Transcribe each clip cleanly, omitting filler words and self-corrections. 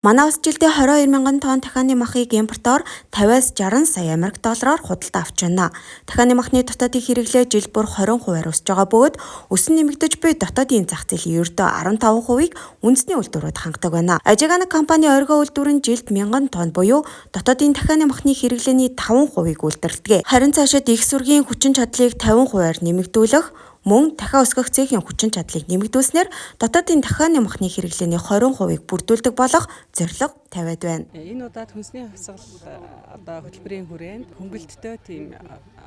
Манай улс жилдээ 22 мянган тонн дахианы махыг импортоор 50-аас 60 сая Америк доллараар худалдаа авч байна. Дахианы махны дотоодын хэрэглээ жил бүр 20% өсөж байгаа бөгөөд өсөн нэмэгдэж буй дотоодын зах зээлийн ердөө 15%-ийг үндэсний үйлдвэрүүд хангадаг байна. Ажиганаг компани оргио үйлдвэр нь жилд 1000 тонн буюу дотоодын дахианы махны хэрэглээний 5%-ийг үйлдвэрлэдэг. Харин цаашид их сүргийн хүчин чадлыг 50%-аар нэмэгдүүлэх мөн дахиад өсгөх цэхийн хүчин чадлыг нэмэгдүүлснээр дотоодын дахианы махны хэрэглээний 20%-ийг бүрдүүлдэг болох зорилго тавиад байна. Энэ удаад хүнсний хувьсгал хөтөлбөрийн хүрээнд хөнгөлөлттэй тийм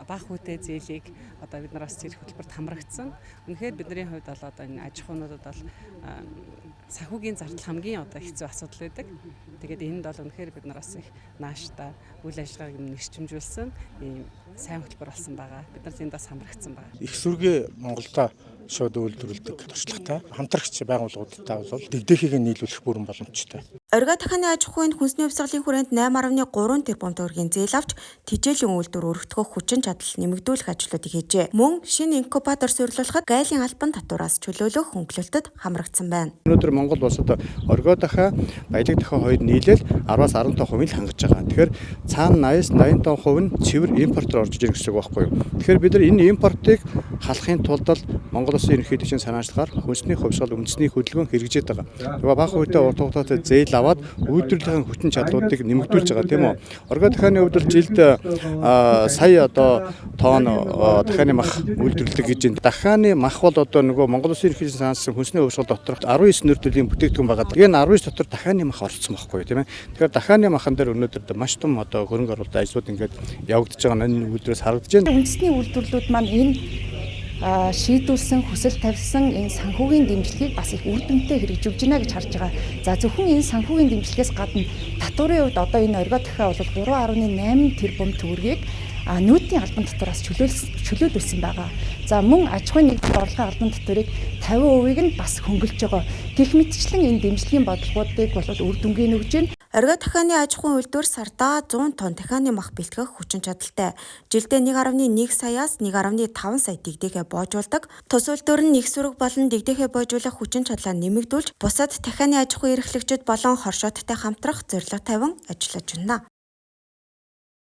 бага хүүтэй зээлийг бид нараас зэрэг хөтөлбөрт хамрагдсан. Үнэхээр бидний хувьд бол энэ аж ахуйнуудад бол санхүүгийн зардал хамгийн хэцүү асуудал байдаг. Тэгээд энд бол үнэхээр бид нараас их нааштай үйл ажиллагааг нэгжимжүүлсэн ийм сайн хөтөлбөр болсон байгаа. Бид нар эндээс хамрагдсан байгаа. Их сүргээ Монголдо шууд үйлдвэрлэдэг туршлагатай хамтрагч байгууллагуудтай бол дэгдэхийг нийлүүлэх бүрэн боломжтой. Оргио дахианы аж ахуйн хүнсний хувьсгалын хүрээнд 8.3 тэрбум төгрөгийн зээл авч тэжээлийн үйлдвэр өргөдгөх хүчин чадал нэмэгдүүлэх ажлуудыг хийжээ. Мөн шинэ инкубатор суйрлуулахад гайлын албан татвараас чөлөөлөх хөнгөлөлтөд хамрагдсан байна. Өнөөдөр Монгол улсад оргио дахиа, баялаг дахиа хоёр нийлээл 10-15% л хангаж байгаа. Тэгэхээр цаана 80-85% нь цэвэр импортоор орж ирэх гэсэн үг байхгүй юу? Тэгэхээр бид нар энэ импортыг халахын тулд Монгол улсын ерөнхийлөгчийн санаачлагаар хүнсний хувьсгал үндэсний хөдөлгөөн хэрэгжиж байгаа. Тэгээ бага үедээ урт хугацаатай зээл аваад үйлдвэрлэлийн хүчин чадлуудыг нэмэгдүүлж байгаа тийм үү? Оргио дахианы хувьд жилд сая тонн дахианы мах үйлдвэрлэдэг гэж байна. Дахианы мах бол нөгөө Монгол улсын ерөнхийлөгчийн санаачлагын хүнсний хувьсгал доторх 19 нэр төрлийн бүтээгдэхүүн байгаа. Тэгээ 19 дотор дахианы мах орцсон байхгүй юу тийм ээ? Тэгэхээр дахианы махан дээр өнөөдөр маш том хөрөнгө оруулалтын ажлууд ингээд явагдаж байгаа нь энэ үйлдвэрээс харагдаж байна. Үндэсний үйлдвэрлэлүүд маань энэ шийдүүлсэн хүсэл тавьсан энэ санхүүгийн дэмжлэгийг бас их үр дүнтэй хэрэгжүүлж байна гэж харж байгаа. За зөвхөн энэ санхүүгийн дэмжлэгээс гадна татварын хувьд одоо энэ оргио дахиа бол 3.8 тэрбум төгрөгийг нүүдийн албан татвараас чөлөөлүүлсэн байгаа. За мөн аж ахуйн нэгдлийн орлогын албан татварыг 50%-ийг нь бас хөнгөлж байгаа. Гэх мэтчлэн энэ дэмжлэгийн бодлогуудыг бол үр дүнгийн өгж байна. Оргио дахианы аж ахуйн үйлдвэр сардаа 100 тонн дахианы мах бэлтгэх хүчин чадалтай. Жилдээ 1.1 саяас 1.5 сая дэгдэхээ боожуулдаг. Тус үйлдвэр нь их сүрэг болон дэгдэхээ боожуулах хүчин чадлаа нэмэгдүүлж, бусад дахианы аж ахуйн эрхлэгчид болон хоршоодтой хамтрах зорилго тавин ажиллаж байна.